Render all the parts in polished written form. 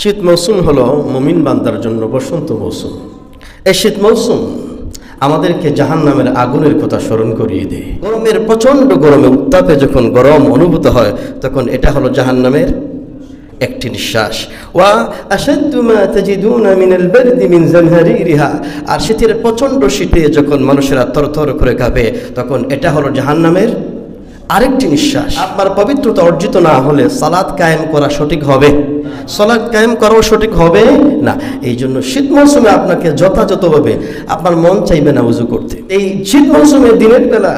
শীত মৌসুম হলো মুমিন বান্দার জন্য বসন্ত মৌসুম। এই শীত মৌসুম আমাদেরকে জাহান্নামের আগুনের কথা স্মরণ করিয়ে দেয়। গরমের প্রচণ্ড গরমে উত্তাপে যখন গরম অনুভূত হয় তখন এটা হলো জাহান্নামের একটি নিঃশ্বাস। ওয়া আশাদ্দু মা তাজিদুনা মিনাল বারদি মিন জামহারিরিহা। আর শীতের প্রচণ্ড শীতে যখন মানুষেরা থরথর করে কাঁপে তখন এটা হলো জাহান্নামের আরেকটি নিঃশ্বাস। আপনার পবিত্রতা অর্জিত না হলে সালাত কায়েম করা সঠিক হবে, সালাত কায়েম করাও সঠিক হবে না। এই জন্য শীত মৌসুমে আপনাকে যথাযথভাবে আপনার মন চাইবে না উযু করতে। এই শীত মৌসুমে দিনের বেলা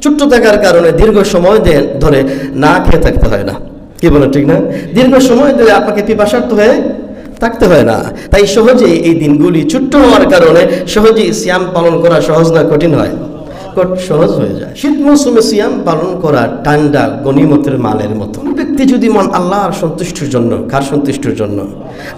ছোট্ট থাকার কারণে দীর্ঘ সময় ধরে না খেয়ে থাকতে হয় না। কি বলেন ঠিক না? দীর্ঘ সময় ধরে আপনাকে পিপাসার্ত হয়ে থাকতে হয় না। তাই সহজেই এই দিনগুলি ছোট্ট হওয়ার কারণে সহজেই সিয়াম পালন করা সহজ না কঠিন হয়? সহজ হয়ে যায়। শীত মৌসুমে সিয়াম পালন করা ঠান্ডা গনিমতের মালের মতো। ব্যক্তি যদি মন আল্লাহর সন্তুষ্টির জন্য, কার সন্তুষ্টির জন্য?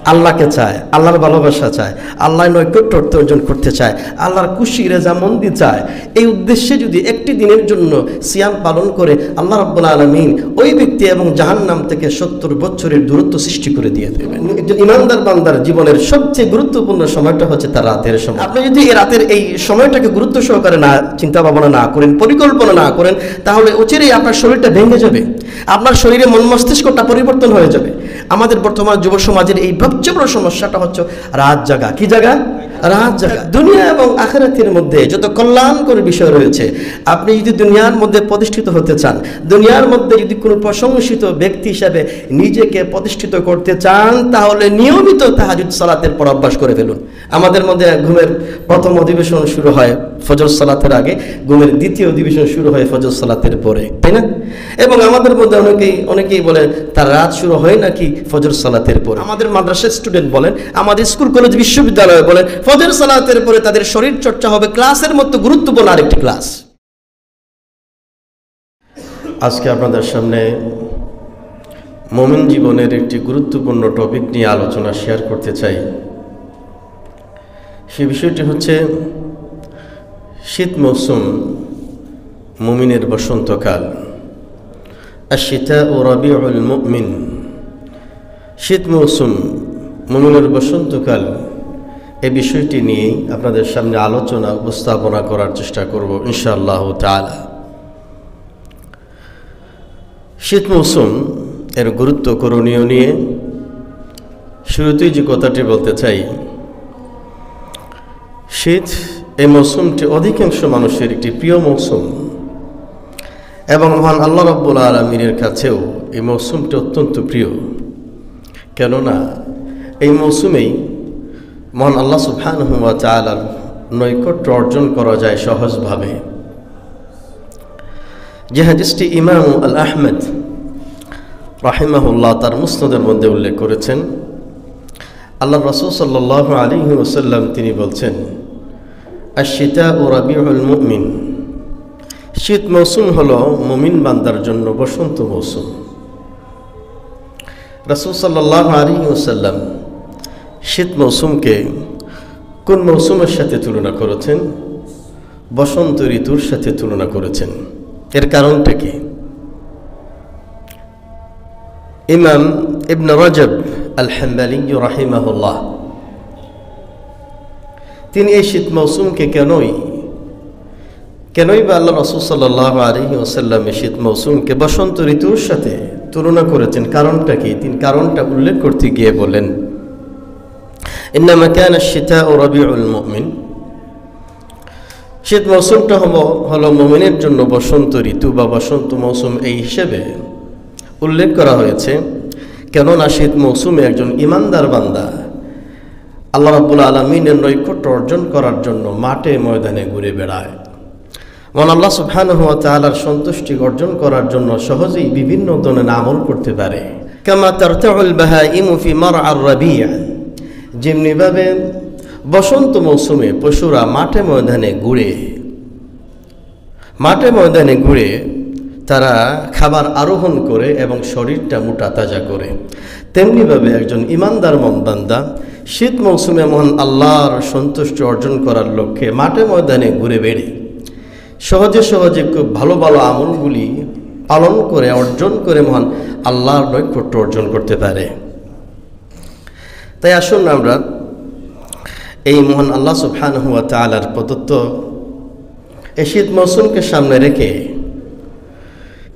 আল্লাহকে চায়, আল্লাহর ভালোবাসা চায়, আল্লাহর নৈকট্য অর্জন করতে চায়, আল্লাহর খুশি রেজামন্দি চায়, এই উদ্দেশ্যে যদি একটি দিনের জন্য সিয়াম পালন করে আল্লাহ রাব্বুল আলামিন ওই ব্যক্তি এবং জাহান্নাম থেকে 70 বছরের দূরত্ব সৃষ্টি করে দিয়ে দেবেন। একজন ইমানদার বান্দার জীবনের সবচেয়ে গুরুত্বপূর্ণ সময়টা হচ্ছে তার রাতের সময়। আপনি যদি এই রাতের এই সময়টাকে গুরুত্ব সহকারে না চিন্তা ভাবনা না করেন, পরিকল্পনা না করেন, তাহলে অচিরেই আপনার শরীরটা ভেঙে যাবে, আপনার শরীরে মন মস্তিষ্কটা পরিবর্তন হয়ে যাবে। আমাদের বর্তমান যুব সমাজের এই সবচেয়ে বড় সমস্যাটা হচ্ছে রাত জাগা। কি জাগা? রাত জাগা। দুনিয়া এবং আখিরাতের মধ্যে যত কল্যাণকর বিষয় রয়েছে, আপনি যদি দুনিয়ার মধ্যে প্রতিষ্ঠিত হতে চান, দুনিয়ার মধ্যে যদি কোনো প্রশংসিত ব্যক্তি হিসাবে নিজেকে প্রতিষ্ঠিত করতে চান, তাহলে নিয়মিত তাহাজ্জুদ সালাতের পর অভ্যাস করে ফেলুন। আমাদের মধ্যে ঘুমের প্রথম অধিবেশন শুরু হয় ফজর সালাতের আগে, ঘুমের দ্বিতীয় অধিবেশন শুরু হয় ফজর সালাতের পরে, তাই না? এবং আমাদের মধ্যে অনেকেই বলে তার রাত শুরু হয় নাকি ফজর সালাতের পরে। আমাদের মাদ্রাসার স্টুডেন্ট বলেন, আমাদের স্কুল কলেজ বিশ্ববিদ্যালয় বলেন, ফজর সালাতের পরে তাদের শরীর চর্চা হবে ক্লাসের মতো গুরুত্বপূর্ণ আরেকটি ক্লাস। আজকে আপনাদের সামনে মুমিন জীবনের একটি গুরুত্বপূর্ণ টপিক নিয়ে আলোচনা শেয়ার করতে চাই। সে বিষয়টি হচ্ছে শীত মৌসুম মুমিনের বসন্তকাল। আশ-শিতাউ রাবিউল মুমিন। শীত মৌসুম মুমিনের বসন্তকাল, এই বিষয়টি নিয়েই আপনাদের সামনে আলোচনা উপস্থাপনা করার চেষ্টা করব ইনশাআল্লাহ তাআলা। শীত মৌসুম এর গুরুত্ব করণীয় নিয়ে শুরুতেই যে কথাটি বলতে চাই, শীত এই মৌসুমটি অধিকাংশ মানুষের একটি প্রিয় মৌসুম এবং মহান আল্লাহ রাব্বুল আলামিনের কাছেও এই মৌসুমটি অত্যন্ত প্রিয়। কেননা এই মৌসুমেই মহান আল্লাহ সুবহানাহু ওয়া তাআলার নৈকট্য অর্জন করা যায় সহজভাবে। যে হাদিসটি ইমাম আল আহমদ রাহিমাহুল্লাহ তার মুসনাদের মধ্যে উল্লেখ করেছেন, আল্লাহ রাসূল সাল্লাল্লাহু আলাইহি ওয়াসাল্লাম তিনি বলছেন, আশ-শিতাউ রাবিউল মুমিন। শীত মৌসুম হলো মুমিন বান্দার জন্য বসন্ত মৌসুম। রাসূল সাল্লাল্লাহু আলাইহি ওয়াসাল্লাম শীত মৌসুমকে কোন মৌসুমের সাথে তুলনা করেছেন? বসন্ত ঋতুর সাথে তুলনা করেছেন। এর কারণটা কি? ইমাম ইবনে রাজব আল হাম্বলি রাহিমাহুল্লাহ তিনি এই শীত মৌসুমকে কেনই বা আল্লাহ রাসূল সাল্লাল্লাহু আলাইহি ওয়াসাল্লাম এই শীত মৌসুমকে বসন্ত ঋতুর সাথে তুলনা করেছেন, কারণটা কি? তিনি কারণটা উল্লেখ করতে গিয়ে বলেন, ইন্নামা কানা আশ-শিতাউ রাবিউল মুমিন। শীত মৌসুমটা হলো মুমিনের জন্য বসন্ত ঋতু বা বসন্ত মৌসুম এই হিসেবে উল্লেখ করা হয়েছে, কেননা শীত মৌসুমে একজন ইমানদার বান্দা আল্লাহ রাব্বুল আলামিনের নৈকট্য অর্জন করার জন্য মাঠে ময়দানে ঘুরে বেড়ায়। মহান আল্লাহ সুবহানাহু ওয়া তাআলার সন্তুষ্টি অর্জন করার জন্য সহজেই বিভিন্ন ধরনের আমল করতে পারে। কামা তারতাউল বাহাইমু ফি মারআর রাবি'। যেমনিভাবে বসন্ত মৌসুমে পশুরা মাঠে ময়দানে ঘুরে তারা খাবার আরোহণ করে এবং শরীরটা মোটা তাজা করে, তেমনিভাবে একজন ইমানদার বান্দা শীত মৌসুমে মহান আল্লাহর সন্তুষ্টি অর্জন করার লক্ষ্যে মাঠে ময়দানে ঘুরে বেড়ে সহজে খুব ভালো ভালো আমলগুলি পালন করে অর্জন করে মহান আল্লাহর নৈকট্য অর্জন করতে পারে। তাই আসুন আমরা এই মহান আল্লাহ সুবহানাহু ওয়া তাআলার প্রদত্ত এই শীত মৌসুমকে সামনে রেখে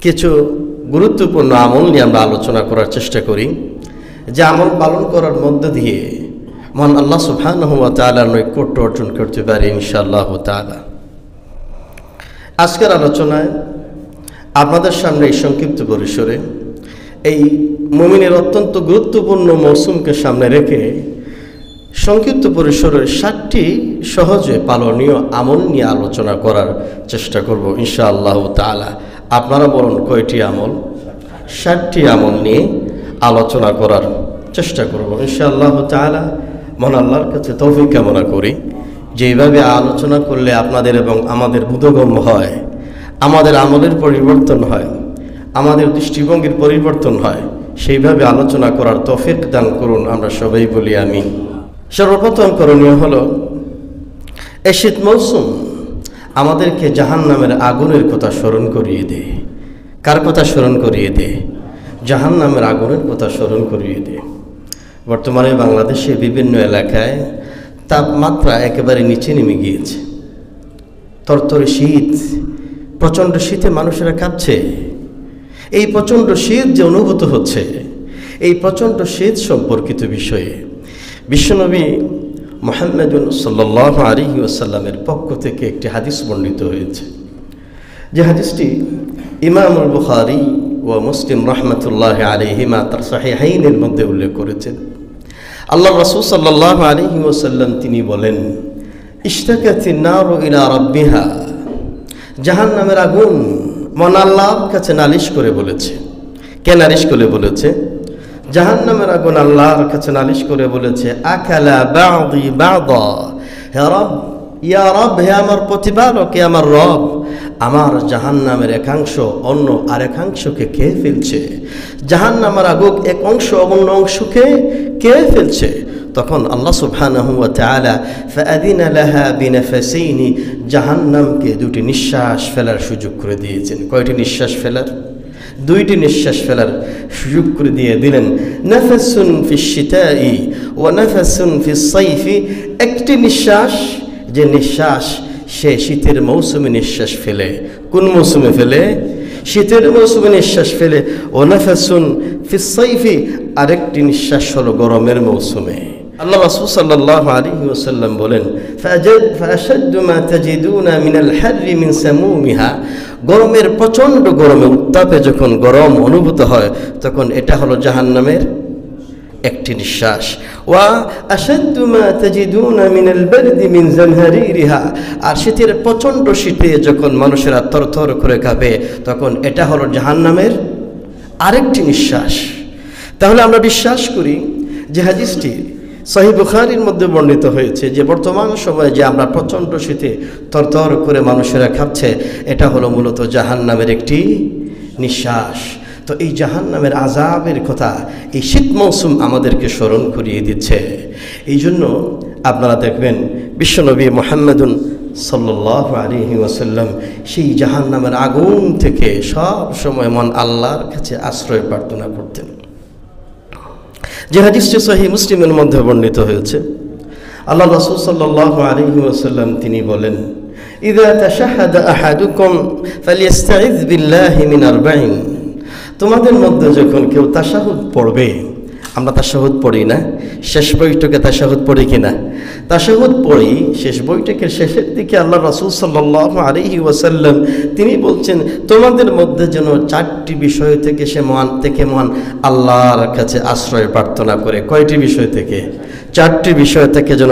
কিছু গুরুত্বপূর্ণ আমল নিয়ে আমরা আলোচনা করার চেষ্টা করি, যে আমল পালন করার মধ্য দিয়ে মহান আল্লাহ সুবহানাহু ওয়া তাআলার নৈকট্য অর্জন করতে পারি ইনশাআল্লাহ তাআলা। আজকের আলোচনায় আপনাদের সামনে এই সংক্ষিপ্ত পরিসরে এই মুমিনের অত্যন্ত গুরুত্বপূর্ণ মৌসুমকে সামনে রেখে সংক্ষিপ্ত পরিসরের 7টি সহজে পালনীয় আমল নিয়ে আলোচনা করার চেষ্টা করব ইনশাআল্লাহ তাআলা। আপনারা বলুন কয়টি আমল? 7টি আমল নিয়ে আলোচনা করার চেষ্টা করব ইনশাআল্লাহ তাআলা। মহান আল্লাহর কাছে তৌফিক কামনা করি যে এইভাবে আলোচনা করলে আপনাদের এবং আমাদের বোধগম্য হয়, আমাদের আমলের পরিবর্তন হয়, আমাদের দৃষ্টিভঙ্গির পরিবর্তন হয়, সেইভাবে আলোচনা করার তৌফিক দান করুন, আমরা সবাই বলি আমিন। সর্বপ্রথম করণীয় হলো, এই শীত মৌসুম আমাদেরকে জাহান্নামের আগুনের কথা স্মরণ করিয়ে দেয়। কার কথা স্মরণ করিয়ে দেয়? জাহান্নামের আগুনের কথা স্মরণ করিয়ে দেয়। বর্তমানে বাংলাদেশের বিভিন্ন এলাকায় তাপমাত্রা একেবারে নিচে নেমে গিয়েছে। তরতরে শীত, প্রচণ্ড শীতে মানুষেরা কাঁপছে। এই প্রচণ্ড শীত যে অনুভূত হচ্ছে, এই প্রচণ্ড শীত সম্পর্কিত বিষয়ে বিশ্বনবী মুহাম্মদুন সাল্লাল্লাহু আলাইহি ওয়াসাল্লামের পক্ষ থেকে একটি হাদিস বর্ণিত হয়েছে, যে হাদিসটি ইমামুল বুখারী ও মুসলিম রাহমাতুল্লাহি আলাইহিমা তার সহিহাইনের মধ্যে উল্লেখ করেছেন। আল্লাহ রাসূল সাল্লাল্লাহু আলাইহি ওয়াসাল্লাম তিনি বলেন, ইশতাকাতিন নারু ইলা রাব্বিহা, জাহান্নামের আগুন মহান আল্লাহর কাছে নালিশ করে বলেছে। কে নালিশ করে বলেছে? জাহান্নামের আগুন আল্লাহর কাছে নালিশ করে বলেছে, আকালা বা'দি বা'দা, হে রব, ইয়া রব, হে আমার প্রতিপালক, হে আমার রব, আমার জাহান্নামের একাংশ অন্য আরেকাংশকে খেয়ে ফেলছে। জাহান্নামের আগুন এক অংশ অন্য অংশকে খেয়ে ফেলছে। তখন আল্লাহ সুবহানাহু ওয়া তাআলা ফাআযিনা লাহা বিনাফাসাইনি, জাহান্নামকে দুটি নিঃশ্বাস ফেলার সুযোগ করে দিয়েছেন। কয়টি নিঃশ্বাস ফেলার? 2টি নিঃশ্বাস ফেলার সুযোগ করে দিয়ে দিলেন। নাফাসুন ফিশ শিতাই ওয়া নাফাসুন ফিস সাইফি, একটি নিঃশ্বাস, যে নিঃশ্বাস সে শীতের মৌসুমে নিঃশ্বাস ফেলে। কোন মৌসুমে ফেলে? শীতের মৌসুমে নিঃশ্বাস ফেলে। ওয়া নাফাসুন ফিস সাইফি, আরেকটি নিঃশ্বাস হলো গরমের মৌসুমে। আল্লাহ রাসূল সাল্লাল্লাহু আলাইহি ওয়াসাল্লাম বলেন, ফাআশাদ্দু মা তাজিদুনা মিনাল হাররি মিন সামুমিহা, গরমের প্রচণ্ড গরমে উত্তাপে যখন গরম অনুভূত হয় তখন এটা হলো জাহান্নামের একটি নিঃশ্বাস। ওয়া আশাদ্দু মা তাজিদুনা মিনাল বারদি মিন জামহারিরিহা, আর শীতের প্রচণ্ড শীতে যখন মানুষেরা থরথর করে কাঁপে তখন এটা হলো জাহান্নামের আরেকটি নিঃশ্বাস। তাহলে আমরা বিশ্বাস করি যে হাদিসটি সহিহ বুখারীর মধ্যে বর্ণিত হয়েছে, যে বর্তমান সময়ে যে আমরা প্রচণ্ড শীতে থরথর করে মানুষেরা কাঁপছে, এটা হলো মূলত জাহান্নামের একটি নিঃশ্বাস। তো এই জাহান্নামের আযাবের কথা এই শীত মৌসুম আমাদেরকে স্মরণ করিয়ে দিচ্ছে। এই জন্য আপনারা দেখবেন বিশ্বনবী মুহাম্মদুন সাল্লাল্লাহু আলাইহি ওয়াসাল্লাম সেই জাহান্নামের আগুন থেকে সব সময় মন আল্লাহর কাছে আশ্রয় প্রার্থনা করতেন। যে হাদিসটি সহিহ মুসলিমের মধ্যে বর্ণিত হয়েছে, আল্লাহ রাসূল সাল্লাল্লাহু আলাইহি ওয়াসাল্লাম তিনি বলেন, ইযা তাশাহাদা আহাদুকুম ফালইস্তাইয বিল্লাহি মিন আরবাইন, তোমাদের মধ্যে যখন কেউ তাশাহুদ পড়বে, আমরা তাশাহুদ পড়ি না? শেষ বৈঠকে তাশাহুদ পড়ি কিনা? তাশাহুদ পড়ি। শেষ বৈঠকের শেষের দিকে আল্লাহ রাসূল সাল্লাল্লাহু আলাইহি ওয়াসাল্লাম তিনি বলছেন, তোমাদের মধ্যে যেন 4টি বিষয় থেকে সে মহান আল্লাহর কাছে আশ্রয় প্রার্থনা করে। কয়টি বিষয় থেকে? 4টি বিষয় থেকে যেন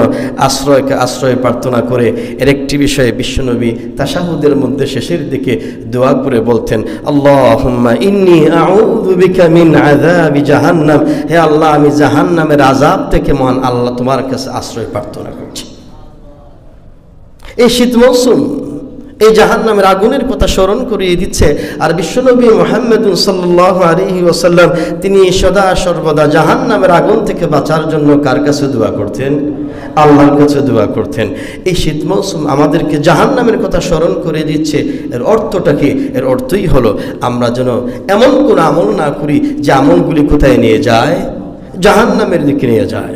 আশ্রয় প্রার্থনা করে। এর একটি বিষয়ে বিশ্বনবী তাশাহুদের মধ্যে শেষের দিকে দোয়া করে বলতেন, আল্লাহুম্মা ইন্নী আউযু বিকা মিন আযাবি জাহান্নাম, হে আল্লাহ, আমি জাহান্নামের আযাব থেকে মহান আল্লাহ তোমার কাছে আশ্রয় প্রার্থনা করছি। এই শীত মৌসুম এই জাহান্নামের আগুনের কথা স্মরণ করিয়ে দিচ্ছে। আর বিশ্বনবী মুহাম্মদুন সাল্লাল্লাহু আলাইহি ওয়াসাল্লাম তিনি সদা সর্বদা জাহান্নামের আগুন থেকে বাঁচার জন্য কার কাছে দোয়া করতেন? আল্লাহর কাছে দোয়া করতেন। এই শীত মৌসুম আমাদেরকে জাহান্নামের কথা স্মরণ করে দিচ্ছে। এর অর্থটা কি? এর অর্থই হলো আমরা যেন এমন কোনো আমল না করি যে আমলগুলি কোথায় নিয়ে যায়? জাহান্নামের দিকে নিয়ে যায়।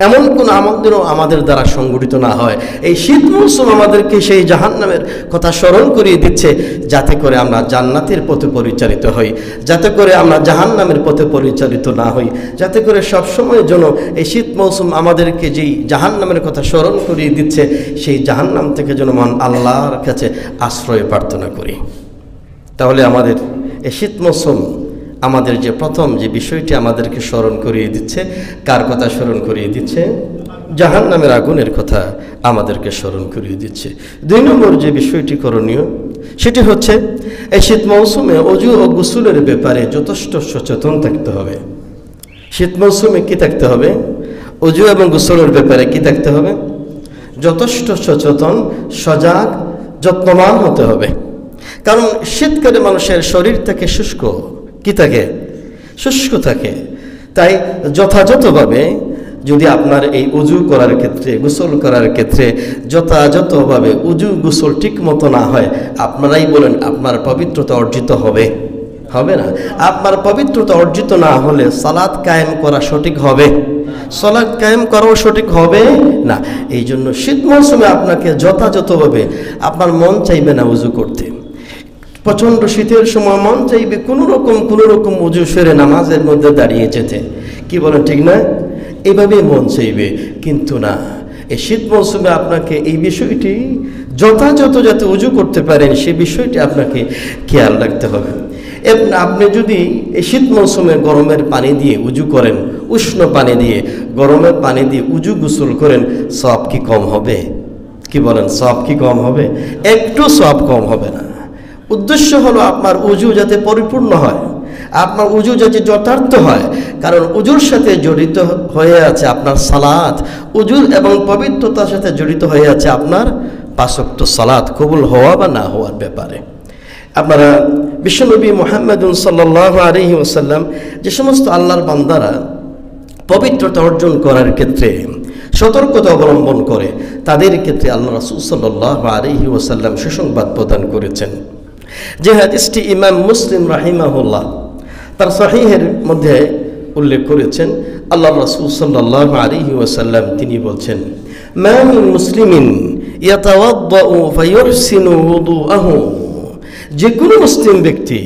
এমন কোন আমলও আমাদের দ্বারা সংগঠিত না হয়। এই শীত মৌসুম আমাদেরকে সেই জাহান্নামের কথা স্মরণ করিয়ে দিচ্ছে, যাতে করে আমরা জান্নাতের পথে পরিচালিত হই, যাতে করে আমরা জাহান্নামের পথে পরিচালিত না হই, যাতে করে সবসময়ের জন্য এই শীত মৌসুম আমাদেরকে যেই জাহান্নামের কথা স্মরণ করিয়ে দিচ্ছে, সেই জাহান্নাম থেকে যেন মন আল্লাহর কাছে আশ্রয় প্রার্থনা করি। তাহলে আমাদের এই শীত মৌসুম আমাদের যে প্রথম যে বিষয়টি আমাদেরকে স্মরণ করিয়ে দিচ্ছে, কার কথা স্মরণ করিয়ে দিচ্ছে? জাহান্নামের আগুনের কথা আমাদেরকে স্মরণ করিয়ে দিচ্ছে। 2 নম্বর যে বিষয়টি করণীয় সেটি হচ্ছে এই শীত মৌসুমে অজু ও গোসলের ব্যাপারে যথেষ্ট সচেতন থাকতে হবে। শীত মৌসুমে কি থাকতে হবে? অজু এবং গোসলের ব্যাপারে কি থাকতে হবে? যথেষ্ট সচেতন, সজাগ, যত্নবান হতে হবে। কারণ শীতকালে মানুষের শরীর থেকে শুষ্ক শুষ্ক থাকে। তাই যথাযথভাবে যদি আপনার এই উজু করার ক্ষেত্রে, গোসল করার ক্ষেত্রে যথাযথভাবে উজু গোসল ঠিক মতো না হয়, আপনারাই বলেন আপনার পবিত্রতা অর্জিত হবে না। আপনার পবিত্রতা অর্জিত না হলে সালাত কায়েম করা সঠিক হবে? সালাত কায়েম করাও সঠিক হবে না। এই জন্য শীত মৌসুমে আপনাকে যথাযথভাবে, আপনার মন চাইবে না উজু করতে, প্রচণ্ড শীতের সময় মন চাইবে কোনো রকম উজু সেরে নামাজের মধ্যে দাঁড়িয়ে যেতে। কি বলেন, ঠিক না? এভাবেই মন চাইবে, কিন্তু না, এই শীত মৌসুমে আপনাকে এই বিষয়টি যথাযথ যাতে উজু করতে পারেন সে বিষয়টি আপনাকে খেয়াল রাখতে হবে। আপনি যদি এই শীত মৌসুমে গরমের পানি দিয়ে উজু করেন, উষ্ণ পানি দিয়ে, গরমের পানি দিয়ে উজু গোসল করেন, সওয়াব কি কম হবে? কি বলেন, সওয়াব কি কম হবে? একটু সওয়াব কম হবে না। উদ্দেশ্য হলো আপনার উজু যাতে পরিপূর্ণ হয়, আপনার উজু যাতে যথার্থ হয়। কারণ উজুর সাথে জড়িত হয়ে আছে আপনার সালাত, উজুর এবং পবিত্রতার সাথে জড়িত হয়ে আছে আপনার 5 ওয়াক্ত সালাত কবুল হওয়া বা না হওয়ার ব্যাপারে। আপনারা বিশ্বনবী মুহাম্মদুন সাল্লাল্লাহু আলাইহি ওয়াসাল্লাম যে সমস্ত আল্লাহর বান্দারা পবিত্রতা অর্জন করার ক্ষেত্রে সতর্কতা অবলম্বন করে, তাদের ক্ষেত্রে আল্লাহ রাসূল সাল্লাল্লাহু আলাইহি ওয়াসাল্লাম সুসংবাদ প্রদান করেছেন। যে হাদিসটি ইমাম মুসলিম রাহিমাহুল্লাহ তার সহিহের মধ্যে উল্লেখ করেছেন, আল্লাহ রাসূল সাল্লাল্লাহু আলাইহি ওয়াসাল্লাম তিনি বলছেন, মা মিন মুসলিমিন ইয়াতাওয়াদ্দাউ ফায়ুহসিনু ওযুআহু, যে কোনো মুসলিম ব্যক্তি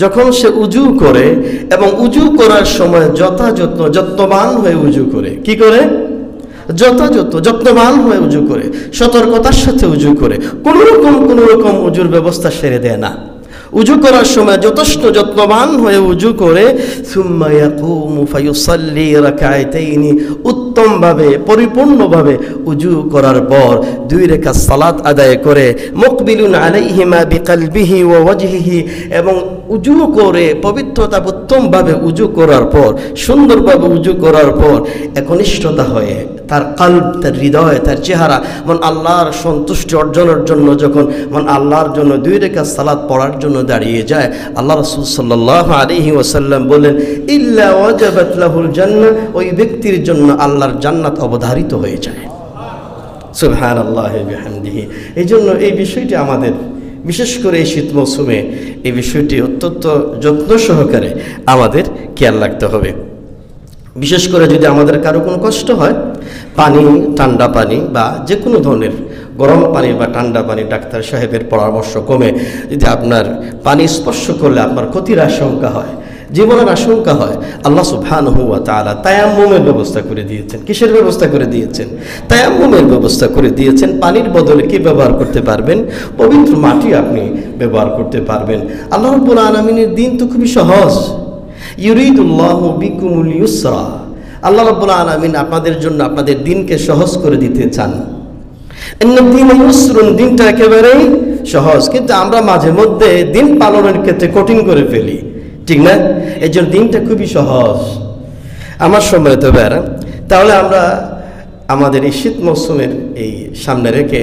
যখন সে উজু করে এবং উজু করার সময় যত্নবান হয়ে উজু করে, কি করে? যত্নবান হয়ে উজু করে, সতর্কতার সাথে উজু করে, কোনো রকম উজুর ব্যবস্থা সেরে দেয় না। উজু করার সময় যথেষ্ট যত্নবান হয়ে উজু করে, সুম্মা ইয়াকুমু ফায়ুসাল্লি রাকাআতাইনি, উত্তমভাবে পরিপূর্ণভাবে উজু করার পর 2 রাকাত সালাত আদায় করে, মুকবিলুন আলাইহিমা বিকলবিহি ওয়া ওয়াজহিহি, এবং উজু করে পবিত্রতা উত্তমভাবে উজু করার পর, সুন্দরভাবে উজু করার পর একনিষ্ঠতা হয়ে তার কলব, তার হৃদয়, তার চেহারা মন আল্লাহর সন্তুষ্টি অর্জনের জন্য যখন মন আল্লাহর জন্য 2 রাকাত সালাত পড়ার জন্য দাঁড়িয়ে যায়, আল্লাহ রাসূল সাল্লাল্লাহু আলাইহি ওয়াসাল্লাম বলেন, ইল্লা ওয়াজাবাত লাহুল জান্নাহ, ওই ব্যক্তির জন্য আল্লাহর জান্নাত অবধারিত হয়ে যায়। সুবহানাল্লাহি বিহামদিহি। এই জন্য এই বিষয়টি আমাদের, বিশেষ করে এই শীত মৌসুমে এই বিষয়টি অত্যন্ত যত্ন সহকারে আমাদের খেয়াল রাখতে হবে। বিশেষ করে যদি আমাদের কারো কোনো কষ্ট হয়, পানি, ঠান্ডা পানি বা যে কোনো ধরনের গরম পানি বা ঠান্ডা পানি, ডাক্তার সাহেবের পরামর্শ কমে যদি আপনার পানি স্পর্শ করলে আপনার ক্ষতির আশঙ্কা হয়, জীবনের আশঙ্কা হয়, আল্লাহ সুবহানাহু ওয়া তাআলা তায়াম্মুমের ব্যবস্থা করে দিয়েছেন। কিসের ব্যবস্থা করে দিয়েছেন? তায়াম্মুমের ব্যবস্থা করে দিয়েছেন। পানির বদলে কি ব্যবহার করতে পারবেন? পবিত্র মাটি আপনি ব্যবহার করতে পারবেন। আল্লাহ রাব্বুল আলামিনের দিন তো খুবই সহজ। ইউরিদুল্লাহু বিকুমুল ইউসরা, আল্লাহ রাব্বুল আলামিন আপনাদের জন্য আপনাদের দিনকে সহজ করে দিতে চান। ইন্নাদ-দীনা ইউসরুন, দিনটা একেবারেই সহজ, কিন্তু আমরা মাঝে মধ্যে দিন পালনের ক্ষেত্রে কঠিন করে ফেলি, ঠিক না? এই জন্য দিনটা খুবই সহজ। আমার সম্মানিত ভাইরা, তাহলে আমরা আমাদের এই শীত মৌসুমের এই সামনে রেখে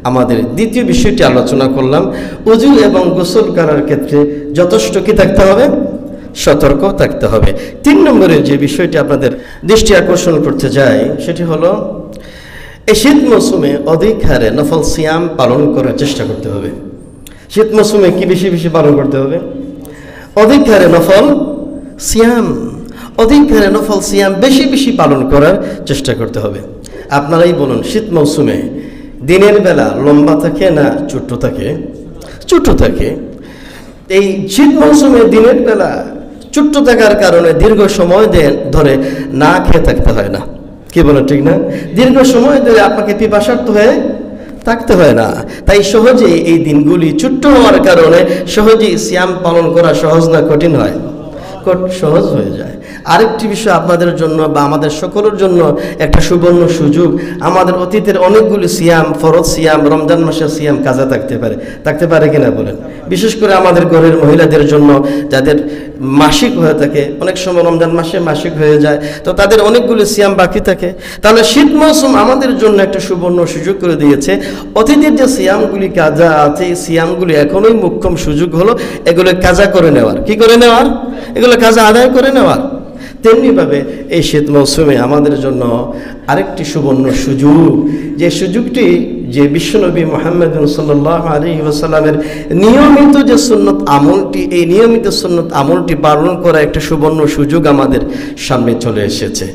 আমাদের দ্বিতীয় বিষয়টি আলোচনা করলাম, উজু এবং গোসল করার ক্ষেত্রে যথেষ্ট কি থাকতে হবে? সতর্ক থাকতে হবে। 3 নম্বরের যে বিষয়টি আপনাদের দৃষ্টি আকর্ষণ করতে যাই, সেটি হলো এই শীত মৌসুমে অধিক হারে নফল সিয়াম পালন করার চেষ্টা করতে হবে। শীত মৌসুমে কি বেশি পালন করতে হবে? অধিক হারে নফল সিয়াম, অধিক হারে নফল সিয়াম বেশি বেশি পালন করার চেষ্টা করতে হবে। আপনারাই বলুন, শীত মৌসুমে দিনের বেলা লম্বা থাকে না ছোট্ট থাকে? ছোট্ট থাকে। এই শীত মৌসুমে দিনের বেলা ছোট্ট থাকার কারণে দীর্ঘ সময় ধরে না খেয়ে থাকতে হয় না। কি বলো, ঠিক না? দীর্ঘ সময় ধরে আপনাকে পিপাসার্ত হয়ে থাকতে হয় না। তাই সহজেই এই দিনগুলি ছোট্ট হওয়ার কারণে সহজেই সিয়াম পালন করা সহজ না কঠিন হয়? সহজ হয়ে যায়। আরেকটি বিষয় আপনাদের জন্য বা আমাদের সকলের জন্য একটা সুবর্ণ সুযোগ, আমাদের অতীতের অনেকগুলি সিয়াম, ফরজ সিয়াম, রমজান মাসের সিয়াম কাজা থাকতে পারে কিনা বলেন? বিশেষ করে আমাদের ঘরের মহিলাদের জন্য যাদের মাসিক হয়ে থাকে, অনেক সময় রমজান মাসে মাসিক হয়ে যায়, তো তাদের অনেকগুলি সিয়াম বাকি থাকে। তাহলে শীত মৌসুম আমাদের জন্য একটা সুবর্ণ সুযোগ করে দিয়েছে। অতীতের যে সিয়ামগুলি কাজা আছে, এই সিয়ামগুলি এখনোই মুখ্যম সুযোগ হলো এগুলো কাজা করে নেওয়ার। কি করে নেওয়ার? এগুলো কাজা আদায় করে নেওয়ার। তেমনিভাবে এই শীত মৌসুমে আমাদের জন্য আরেকটি সুবর্ণ সুযোগ, যে সুযোগটি যে বিশ্বনবী মুহাম্মদ সাল্লাল্লাহু আলাইহি ওয়াসাল্লামের নিয়মিত যে সুন্নত আমলটি, এই নিয়মিত সুন্নত আমলটি পালন করা একটা সুবর্ণ সুযোগ আমাদের সামনে চলে এসেছে।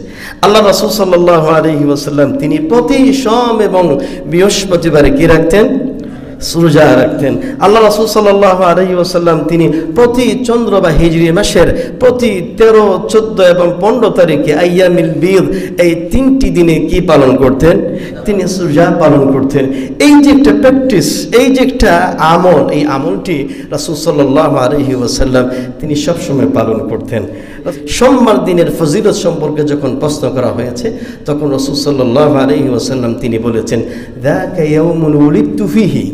আল্লাহ রাসূল সাল্লাল্লাহু আলাইহি ওয়াসাল্লাম তিনি প্রতি সোম এবং বৃহস্পতিবারে কি রাখতেন? রোজা রাখতেন। আল্লাহ রাসূল সাল্লাল্লাহু আলাইহি ওয়াসাল্লাম তিনি প্রতি চন্দ্র বা হিজরি মাসের প্রতি 13, 14 এবং 15 তারিখে আইয়ামিল বীদ, এই 3টি দিনে কি পালন করতেন? তিনি রোজা পালন করতেন। এই যে একটা প্র্যাকটিস, এই যে একটা আমল, এই আমলটি রাসূল সাল্লাল্লাহু আলাইহি ওয়াসাল্লাম তিনি সবসময় পালন করতেন। সোমবার দিনের ফজিলত সম্পর্কে যখন প্রশ্ন করা হয়েছে, তখন রাসূল সাল্লাল্লাহু আলাইহি ওয়াসাল্লাম তিনি বলেছেন, যাকা ইয়াউমুন উলিদতু ফীহি,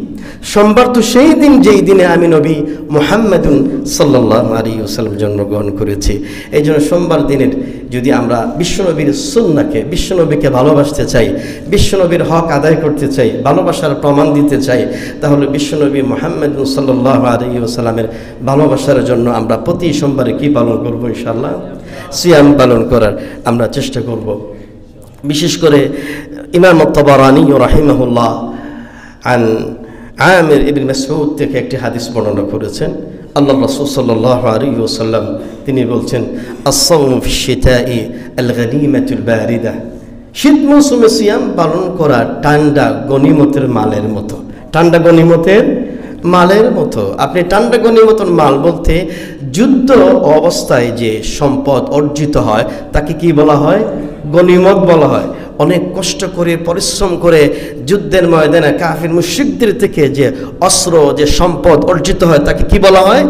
সোমবার তো সেই দিন যেই দিনে আমি নবী মুহাম্মাদুন সাল্লাল্লাহু আলাইহি ওয়াসাল্লাম জন্মগ্রহণ করেছি। এই জন্য সোমবার দিনের যদি আমরা বিশ্বনবীর সুন্নাহকে, বিশ্বনবীকে ভালোবাসতে চাই, বিশ্বনবীর হক আদায় করতে চাই, ভালোবাসার প্রমাণ দিতে চাই, তাহলে বিশ্বনবী মুহাম্মাদুন সাল্লাল্লাহু আলাইহি ওয়াসাল্লামের ভালোবাসার জন্য আমরা প্রতি সোমবারে কি পালন করব? ইনশাআল্লাহ সিয়াম পালন করার আমরা চেষ্টা করব। বিশেষ করে ইমাম আত-তাবারানী রাহিমাহুল্লাহ আন আমির ইবনে মাসউদ থেকে একটি হাদিস বর্ণনা করেছেন। আল্লাহ রাসূল সাল্লাল্লাহু আলাইহি ওয়াসাল্লাম তিনি বলছেন, আস-সাওমু ফিশ-শিতাই আল-গনিমাতুল বারিদা, শীত মৌসুমে সিয়াম পালন করা ঠান্ডা গনিমতের মালের মতো। ঠান্ডা গনিমতের মালের মতো। আপনি ঠান্ডা গনিমতের মাল বলতে যুদ্ধ অবস্থায় যে সম্পদ অর্জিত হয় তাকে কি বলা হয়? গনিমত বলা হয়। অনেক কষ্ট করে পরিশ্রম করে যুদ্ধের ময়দানে কাফির মুশরিকদের থেকে যে অস্ত্র, যে সম্পদ অর্জিত হয় তাকে কি বলা হয়?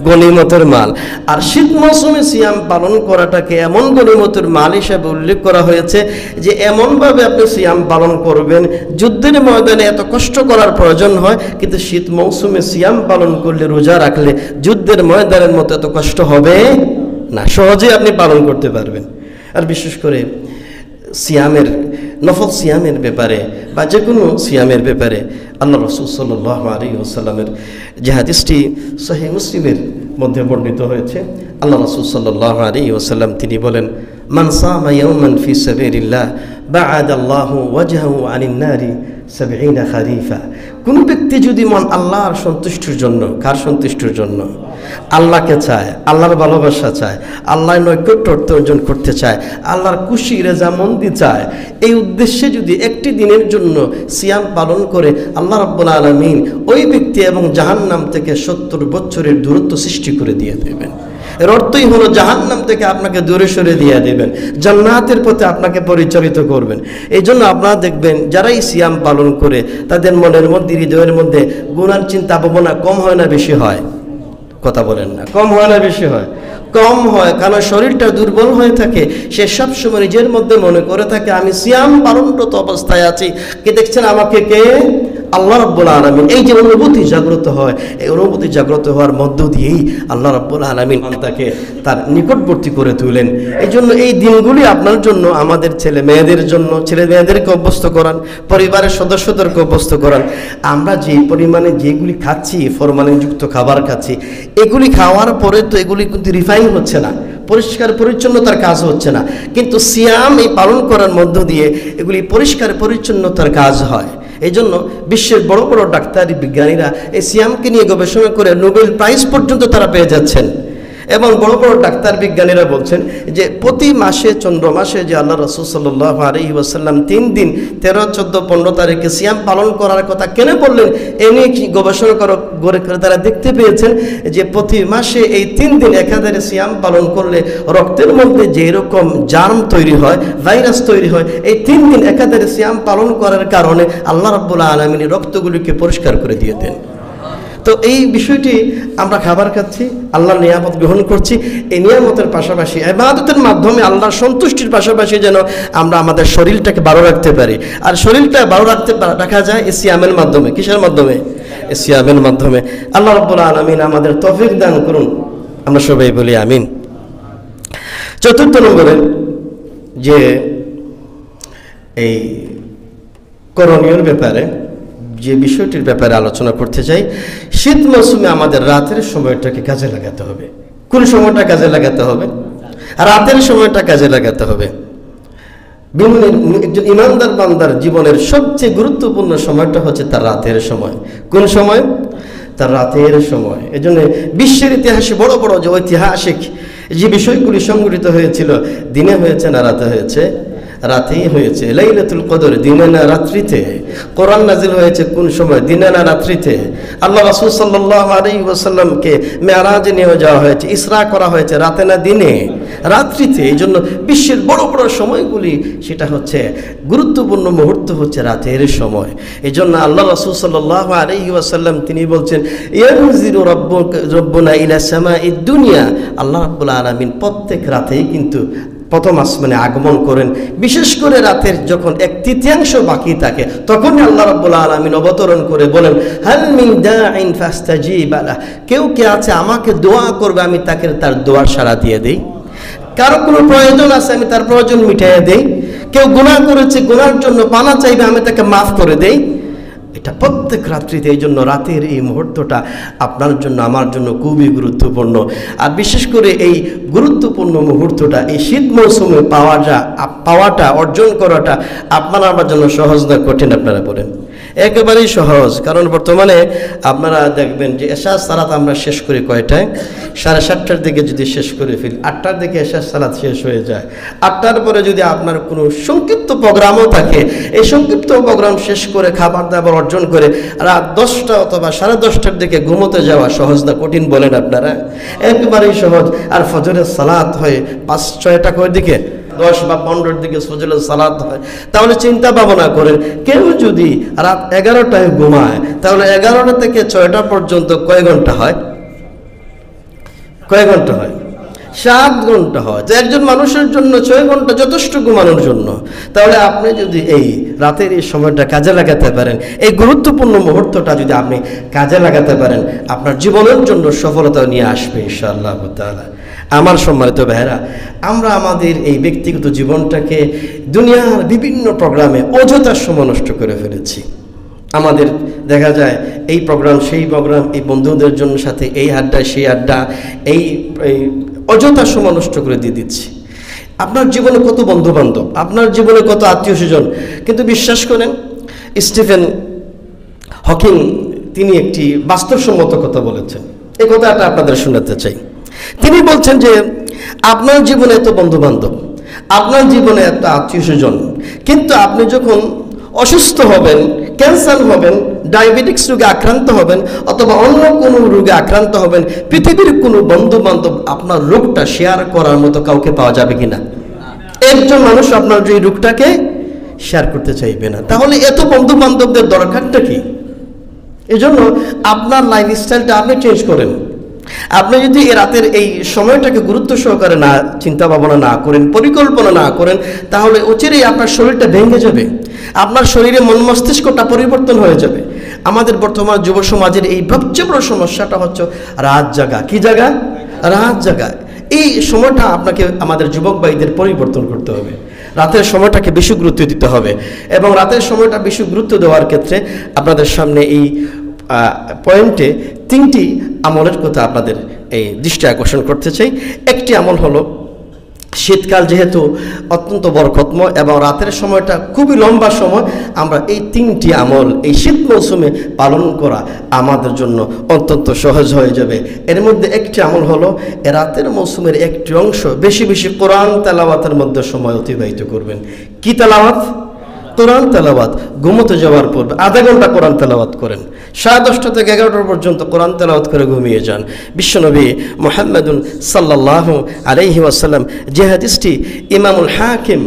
গনিমতের মাল। আর শীত মৌসুমে সিয়াম পালন করাটাকে এমন গনিমতের মাল হিসেবে উল্লেখ করা হয়েছে যে এমনভাবে আপনি সিয়াম পালন করবেন, যুদ্ধের ময়দানে এত কষ্ট করার প্রয়োজন হয়, কিন্তু শীত মৌসুমে সিয়াম পালন করলে, রোজা রাখলে যুদ্ধের ময়দানের মতো এত কষ্ট হবে না, সহজেই আপনি পালন করতে পারবেন। আর বিশেষ করে সিয়ামের, নফল সিয়ামের ব্যাপারে বা যে কোনো সিয়ামের ব্যাপারে আল্লাহ রাসূল সাল্লাল্লাহু আলাইহি ওয়াসাল্লামের যে হাদিসটি সহিহ মুসলিমের মধ্যে বর্ণিত হয়েছে, আল্লাহ রাসূল সাল্লাল্লাহু আলাইহি ওয়াসাল্লাম তিনি বলেন, মান সামা ইয়াওমান ফি সাবিলিল্লাহ বা'আদাল্লাহু ওয়াজহাহু আনিন নারি 70 খারিফা। কোন ব্যক্তি যদি মন আল্লাহর সন্তুষ্টির জন্য, কার সন্তুষ্টির জন্য? আল্লাহকে চায়, আল্লাহর ভালোবাসা চায়, আল্লাহর নৈকট্য অর্জন করতে চায়, আল্লাহর খুশি রেজামন্দি চায়, এই উদ্দেশ্যে যদি একটি দিনের জন্য সিয়াম পালন করে, আল্লাহ রাব্বুল আলামিন ওই ব্যক্তি এবং জাহান্নাম থেকে 70 বছরের দূরত্ব সৃষ্টি করে দিয়ে দেবেন। এর অর্থই হলো জাহান্নাম থেকে আপনাকে দূরে সরে দিয়ে দেবেন, জান্নাতের পথে আপনাকে পরিচালিত করবেন। এই জন্য আপনারা দেখবেন যারাই সিয়াম পালন করে তাদের মনের মধ্যে, হৃদয়ের মধ্যে গুনার চিন্তা ভাবনা কম হয় না বেশি হয়? কথা বলেন না, কম হয় না বেশি হয়? কম হয়, কারণ শরীরটা দুর্বল হয়ে থাকে। সে সবসময় নিজের মধ্যে মনে করে থাকে আমি সিয়াম পালনরত অবস্থায় আছি, কে দেখছেন আমাকে? কে? আল্লাহ রাব্বুল আলামিন। এই যে অনুভূতি জাগ্রত হয়, এই অনুভূতি জাগ্রত হওয়ার মধ্য দিয়েই আল্লাহ রাব্বুল আলামিন তাকে তার নিকটবর্তী করে তুলেন। এই জন্য এই দিনগুলি আপনার জন্য, আমাদের ছেলে মেয়েদের জন্য, ছেলে মেয়েদেরকে অভ্যস্ত করান, পরিবারের সদস্যদেরকে অভ্যস্ত করান। আমরা যে পরিমাণে যেগুলি খাচ্ছি, ফরমালিনযুক্ত খাবার খাচ্ছি, এগুলি খাওয়ার পরে তো এগুলি কিন্তু রিফাইন হচ্ছে না, পরিষ্কার পরিচ্ছন্নতার কাজ হচ্ছে না, কিন্তু সিয়াম এই পালন করার মধ্য দিয়ে এগুলি পরিষ্কার পরিচ্ছন্নতার কাজ হয়। এই জন্য বিশ্বের বড় বড় ডাক্তারি বিজ্ঞানীরা এই সিয়ামকে নিয়ে গবেষণা করে নোবেল প্রাইজ পর্যন্ত তারা পেয়ে যাচ্ছেন। এবং বড় বড় ডাক্তার বিজ্ঞানীরা বলছেন যে প্রতি মাসে চন্দ্র মাসে যে আল্লাহ রাসূল সাল্লাল্লাহু আলাইহি ওয়াসাল্লাম 3 দিন 13, 14, 15 তারিখে সিয়াম পালন করার কথা কেন বললেন, এ নিয়ে কি গবেষণা করে তারা দেখতে পেয়েছেন যে প্রতি মাসে এই 3 দিন একাধারে সিয়াম পালন করলে রক্তের মধ্যে যে এরকম জার্ম তৈরি হয়, ভাইরাস তৈরি হয়, এই 3 দিন একাধারে সিয়াম পালন করার কারণে আল্লাহ রাব্বুল আলামিন রক্তগুলিকে পরিষ্কার করে দিয়ে দেন। তো এই বিষয়টি আমরা খাবার খাচ্ছি, আল্লাহর নিয়ামত গ্রহণ করছি, এই নিয়ামতের পাশাপাশি ইবাদতের মাধ্যমে আল্লাহর সন্তুষ্টির পাশাপাশি যেন আমরা আমাদের শরীরটাকে ভালো রাখতে পারি। আর শরীরটা ভালো রাখা যায় এই সিয়ামের মাধ্যমে। কিসের মাধ্যমে? এই সিয়ামের মাধ্যমে। আল্লাহ রাব্বুল আলামিন আমাদের তৌফিক দান করুন, আমরা সবাই বলি আমিন। চতুর্থ নম্বরে যে এই করণীয় ব্যাপারে যে বিষয়টির ব্যাপারে আলোচনা করতে চাই, শীত মৌসুমে আমাদের রাতের সময়টাকে কাজে লাগাতে হবে। কোন সময়টা কাজে লাগাতে হবে? রাতের সময়টা কাজে লাগাতে হবে। একজন ইমানদার বান্দার জীবনের সবচেয়ে গুরুত্বপূর্ণ সময়টা হচ্ছে তার রাতের সময়। কোন সময়? তার রাতের সময়। এজন্য বিশ্বের ইতিহাসে বড় বড় যে ঐতিহাসিক যে বিষয়গুলি সংঘটিত হয়েছিল, দিনে হয়েছে না রাতে হয়েছে? রাতেই হয়েছে। লাইলাতুল কদর দিনে না রাত্রিতে? কোরআন নাজিল হয়েছে কোন সময়? দিনে না রাত্রিতে? আল্লাহ রাসূল সাল্লাল্লাহু আলাইহি ওয়াসাল্লামকে মেরাজে নিয়ে যাওয়া হয়েছে, ইসরা করা হয়েছে রাতে না দিনে? রাত্রিতে। এই জন্য বিশ্বের বড় বড় সময়গুলি সেটা হচ্ছে গুরুত্বপূর্ণ মুহূর্ত হচ্ছে রাতের সময়। এই জন্য আল্লাহ রাসূল সাল্লাল্লাহু আলাইহি ওয়াসাল্লাম তিনি বলছেন, ইয়ানজিলু রাব্বুনা ইলা সামাঈদ দুনিয়া, আল্লাহ রাব্বুল আলামিন প্রত্যেক রাতেই কিন্তু প্রথম আসমানে আগমন করেন। বিশেষ করে রাতের যখন 1/3 বাকি থাকে তখন আল্লাহ রাব্বুল আলামিন অবতরণ করে বলেন, হাল মিন দাঈন ফাস্তাজিব লাহ, কেউ কে আছে আমাকে দোয়া করবে, আমি তাকে তার দোয়ার সাড়া দিয়ে দেই। কারো কোনো প্রয়োজন আছে, আমি তার প্রয়োজন মিটাইয়ে দেই। কেউ গুনাহ করেছে, গুনার জন্য পানা চাইবে, আমি তাকে মাফ করে দেই। এটা প্রত্যেক রাত্রিতে। এই জন্য রাতের এই মুহূর্তটা আপনার জন্য আমার জন্য খুবই গুরুত্বপূর্ণ। আর বিশেষ করে এই গুরুত্বপূর্ণ মুহূর্তটা এই শীত মৌসুমে পাওয়াটা অর্জন করাটা আপনার আমার জন্য সহজ না কঠিন? আপনারা বলেন। একেবারেই সহজ। কারণ বর্তমানে আপনারা দেখবেন যে এশার সালাত আমরা শেষ করি কয়টায়? 7:30টার দিকে যদি শেষ করে ফেলি, 8টার দিকে এশার সালাত শেষ হয়ে যায়। 8টার পরে যদি আপনার কোনো সংক্ষিপ্ত প্রোগ্রামও থাকে, এই সংক্ষিপ্ত প্রোগ্রাম শেষ করে খাবার দাবার অর্জন করে রাত 10টা অথবা 10:30টার দিকে ঘুমোতে যাওয়া সহজ না কঠিন বলেন আপনারা? একেবারেই সহজ। আর ফজরের সালাত হয় 5-6টা কয় দিকে? 10 বা 15-র দিকে ফজরের সালাত হয়। তাহলে চিন্তা ভাবনা করেন, কেউ যদি রাত 11টায় ঘুমায় তাহলে 11টা থেকে 6টা পর্যন্ত কয় ঘন্টা হয়? কয় ঘন্টা হয়? 7 ঘন্টা হয়। তো একজন মানুষের জন্য 6 ঘন্টা যথেষ্ট ঘুমানোর জন্য। তাহলে আপনি যদি এই রাতের এই সময়টা কাজে লাগাতে পারেন, এই গুরুত্বপূর্ণ মুহূর্তটা যদি আপনি কাজে লাগাতে পারেন, আপনার জীবনের জন্য সফলতা নিয়ে আসবে ইনশাআল্লাহ তাআলা। আমার সম্মানিত ভাইরা, আমরা আমাদের এই ব্যক্তিগত জীবনটাকে দুনিয়ার বিভিন্ন প্রোগ্রামে অযথা সময় নষ্ট করে ফেলেছি। আমাদের দেখা যায় এই প্রোগ্রাম সেই প্রোগ্রাম, এই বন্ধুদের জন্য সাথে এই আড্ডা সেই আড্ডা, এই অযথা সময় নষ্ট করে দিয়ে দিচ্ছি। আপনার জীবনে কত বন্ধু বান্ধব, আপনার জীবনে কত আত্মীয় স্বজন, কিন্তু বিশ্বাস করেন স্টিফেন হকিং তিনি একটি বাস্তবসম্মত কথা বলেছেন। এই কথাটা আপনাদের শোনাতে চাই। তিনি বলছেন যে আপনার জীবনে এত বন্ধু বান্ধব, আপনার জীবনে এত আত্মীয় স্বজন, কিন্তু আপনি যখন অসুস্থ হবেন, ক্যান্সার হবেন, ডায়াবেটিক্স রোগে আক্রান্ত হবেন অথবা অন্য কোনো রোগে আক্রান্ত হবেন, পৃথিবীর কোনো বন্ধু বান্ধব আপনার রোগটা শেয়ার করার মতো কাউকে পাওয়া যাবে কিনা? একজন মানুষ আপনার এই রোগটাকে শেয়ার করতে চাইবে না। তাহলে এত বন্ধু বান্ধবদের দরকারটা কি? এজন্য আপনার লাইফস্টাইলটা আপনি চেঞ্জ করেন। আপনি যদি রাতের এই সময়টাকে গুরুত্ব সহকারে না চিন্তা ভাবনা না করেন, পরিকল্পনা না করেন, তাহলে অচিরেই আপনার শরীরটা ভেঙে যাবে, আপনার শরীরে মন মস্তিষ্কটা পরিবর্তন হয়ে যাবে। আমাদের বর্তমান যুব সমাজের এই সবচেয়ে বড় সমস্যাটা হচ্ছে রাত জাগা। কি জায়গা? রাত জাগা। এই সময়টা আপনাকে আমাদের যুবক ভাইদের পরিবর্তন করতে হবে। রাতের সময়টাকে বেশি গুরুত্ব দিতে হবে এবং রাতের সময়টা বেশি গুরুত্ব দেওয়ার ক্ষেত্রে আপনাদের সামনে এই পয়েন্টে 3টি আমলের কথা আপনাদের এই দৃষ্টি আকর্ষণ করতে চাই। একটি আমল হলো শীতকাল যেহেতু অত্যন্ত বরকতময় এবং রাতের সময়টা খুবই লম্বা সময়, আমরা এই 3টি আমল এই শীত মৌসুমে পালন করা আমাদের জন্য অত্যন্ত সহজ হয়ে যাবে। এর মধ্যে একটি আমল হলো রাতের মৌসুমের একটি অংশ বেশি বেশি কোরআন তেলাওয়াতের মধ্যে সময় অতিবাহিত করবেন। কি তেলাওয়াত? কোরআন তেলাওয়াত। ঘুমোতে যাওয়ার পর আধা ঘন্টা কোরআন তেলাওয়াত করেন, 10:30 থেকে 11টা পর্যন্ত কোরআন তেলাওয়াত করে ঘুমিয়ে যান। বিশ্বনবী মুহাম্মদুন সাল্লাল্লাহু আলাইহি ওয়াসাল্লাম যে হাদিসটি ইমামুল হাকিম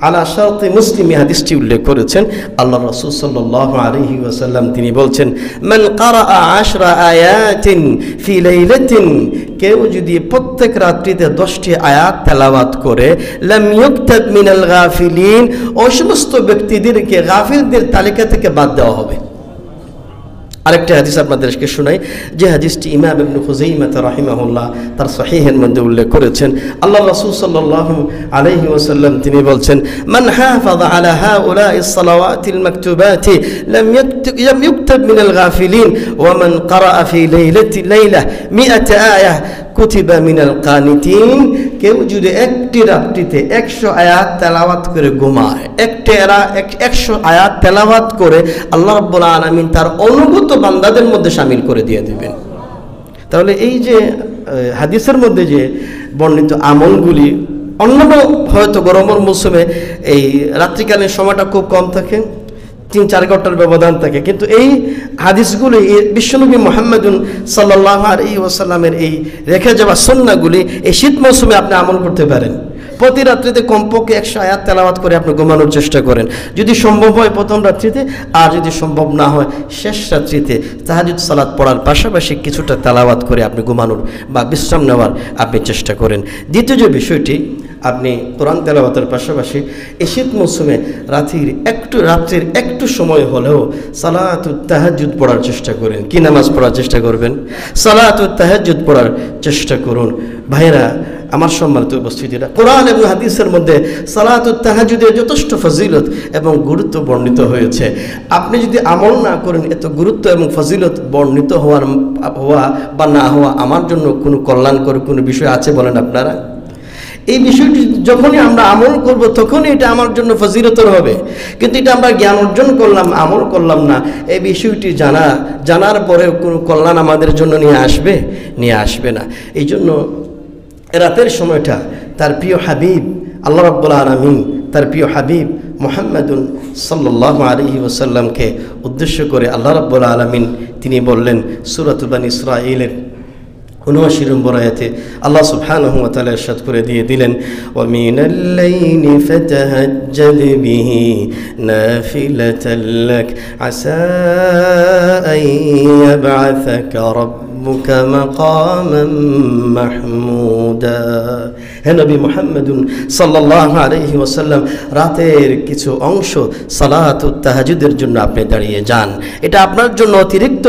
আলা শারতি মুসলিম হাদিসটি উল্লেখ করেছেন, আল্লাহ রাসূল সাল্লাল্লাহু আলাইহি ওয়াসাল্লাম তিনি বলছেন, মান ক্বারাআ 10 আয়াতিন ফি লাইলাতিন, কেউ যদি প্রত্যেক রাত্রিতে 10টি আয়াত তেলাওয়াত করে, লাম ইউকতাব মিনাল গাফিলিন, ওই সমস্ত ব্যক্তিদেরকে গাফিলদের তালিকা থেকে বাদ দেওয়া হবে। আরেকটা হাদিস আপনাদেরকে শোনাই, যে হাদিসটি ইমাম ইবনে খুযাইমা রাহিমাহুল্লাহ তার সহিহের মধ্যে উল্লেখ করেছেন। আল্লাহ রাসূল সাল্লাল্লাহু আলাইহি ওয়াসাল্লাম তিনি বলছেন, মান হাফাযা আলা হাউলাইস সালাওয়াতিল মাকতুবাতি লাম ইউকতাব মিনাল গাফিলিন ওয়া মান ক্বারাআ ফি লাইলাহ 100 আয়াহ কুতিবা মিনাল কানিতিন। কেউ যদি একটি রাত্রিতে 100 আয়াত তেলাওয়াত করে ঘুমায়, 100 আয়াত তেলাওয়াত করে, আল্লাহ রাব্বুল আলামিন তার অনুগত বান্দাদের মধ্যে শামিল করে দিয়ে দিবেন। তাহলে এই যে হাদিসের মধ্যে যে বর্ণিত আমলগুলি, অন্যান্য হয়তো গরমের মৌসুমে এই রাত্রিকালীন সময়টা খুব কম থাকে, 3-4 ঘন্টার ব্যবধান থাকে, কিন্তু এই হাদিসগুলি বিশ্বনবী মুহাম্মদুন সাল্লাল্লাহু আলাইহি ওয়াসাল্লামের এই রেখে যাওয়া সুন্নাহগুলি এই শীত মৌসুমে আপনি আমল করতে পারেন। প্রতি রাত্রিতে কমপক্ষে 100 আয়াত তেলাওয়াত করে আপনি ঘুমানোর চেষ্টা করেন, যদি সম্ভব হয় প্রথম রাত্রিতে, আর যদি সম্ভব না হয় শেষ রাত্রিতে তাহাজ্জুদ সালাত পড়ার পাশাপাশি কিছুটা তেলাওয়াত করে আপনি ঘুমানোর বা বিশ্রাম নেওয়ার আপনি চেষ্টা করেন। দ্বিতীয় যে বিষয়টি, আপনি কোরআন তেলাওয়াতের পাশাপাশি এই শীত মৌসুমে রাত্রির একটু সময় হলেও সালাতুত তাহাজ্জুদ পড়ার চেষ্টা করেন। কি নামাজ পড়ার চেষ্টা করবেন? সালাতুত তাহাজ্জুদ পড়ার চেষ্টা করুন। ভাইরা আমার সম্মানিত উপস্থিতিরা, কোরআন এবং হাদিসের মধ্যে সালাতুত তাহাজ্জুদের যথেষ্ট ফজিলত এবং গুরুত্ব বর্ণিত হয়েছে। আপনি যদি আমল না করেন, এত গুরুত্ব এবং ফজিলত বর্ণিত হওয়া বা না হওয়া আমার জন্য কোনো কল্যাণকর কোনো বিষয় আছে বলেন আপনারা? এই বিষয়টি যখনই আমরা আমল করব তখনই এটা আমার জন্য ফজিলতর হবে, কিন্তু এটা আমরা জ্ঞান অর্জন করলাম, আমল করলাম না, এই বিষয়টি জানার পরেও কোনো কল্যাণ আমাদের জন্য নিয়ে আসবে না। এই জন্য রাতের সময়টা তার প্রিয় হাবিব আল্লাহ রাব্বুল আলামিন, তার প্রিয় হাবিব মুহাম্মদুন সাল্লাল্লাহু আলাইহি ওয়াসাল্লামকে উদ্দেশ্য করে আল্লাহ রাব্বুল আলামিন তিনি বললেন, সূরাতুল বানী ইসরাঈলের 79 নম্বর আয়াতে আল্লাহ সুবহানাহু ওয়া তাআলা ইরশাদ করে দিয়ে দিলেন, ওয়া মিনাল লাইলি ফাতাহাজ্জাদ বিহি নাফিলাতাল লাক আসা আন ইয়াবআসাকা রাব্বুকা মাকামান মাহমুদা। হে নবী মুহাম্মদুন সাল্লাল্লাহু আলাইহি ওয়াসাল্লাম, রাতের কিছু অংশ সালাতুত তাহাজ্জুদের জন্য আপনি দাঁড়িয়ে যান। এটা আপনার জন্য অতিরিক্ত।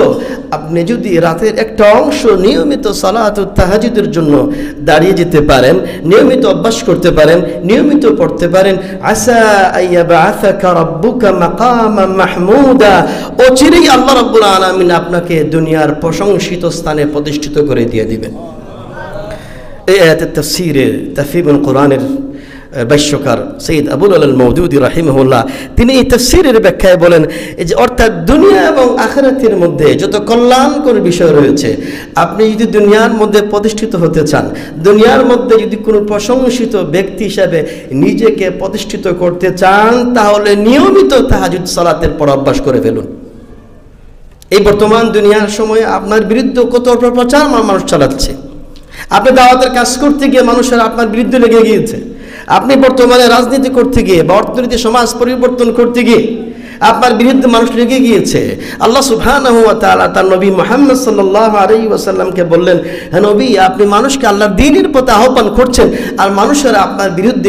আপনি যদি রাতের একটা অংশ নিয়মিত সালাতুত তাহাজ্জুদের জন্য দাঁড়িয়ে যেতে পারেন, নিয়মিত অভ্যাস করতে পারেন, নিয়মিত পড়তে পারেন, আসা আইয়াবআসাকা রাব্বুকা মাকামান মাহমুদা, অচিরেই আল্লাহ রাব্বুল আলামিন আপনাকে দুনিয়ার প্রশংসিত স্থানে প্রতিষ্ঠিত করে দিয়ে দিবেন। এই আয়াতের তাফসীরে তাফসীরুল কোরআনের ভাষ্যকার সৈয়দ আবুল আল মওদুদি রাহিমাহুল্লাহ তিনি এই তাফসীরের ব্যাখ্যায় বলেন, যে অর্থাৎ দুনিয়া এবং আখিরাতের মধ্যে যত কল্যাণকর বিষয় রয়েছে, আপনি যদি দুনিয়ার মধ্যে প্রতিষ্ঠিত হতে চান, দুনিয়ার মধ্যে যদি কোনো প্রশংসিত ব্যক্তি হিসাবে নিজেকে প্রতিষ্ঠিত করতে চান, তাহলে নিয়মিত তাহাজ্জুদ সালাতের পড়া অভ্যাস করে ফেলুন। এই বর্তমান দুনিয়ার সময়ে আপনার বিরুদ্ধে কত অপপ্রচার মানুষ চালাচ্ছে। আপনি দাওয়াতের কাজ করতে গিয়ে মানুষের আপনার বিরুদ্ধে লেগে গিয়েছে। আপনি বর্তমানে রাজনীতি করতে গিয়ে বা অর্থনীতি সমাজ পরিবর্তন করতে গিয়ে আপনার বিরুদ্ধে মানুষ লেগে গিয়েছে। আল্লাহ সুবহানাহু ওয়া তাআলা তার নবী মুহাম্মদ সাল্লাল্লাহু আলাইহি ওয়াসাল্লামকে বললেন, হে নবী, আপনি মানুষকে আল্লাহর দ্বীনের পথে আহ্বান করছেন আর মানুষেরা আপনার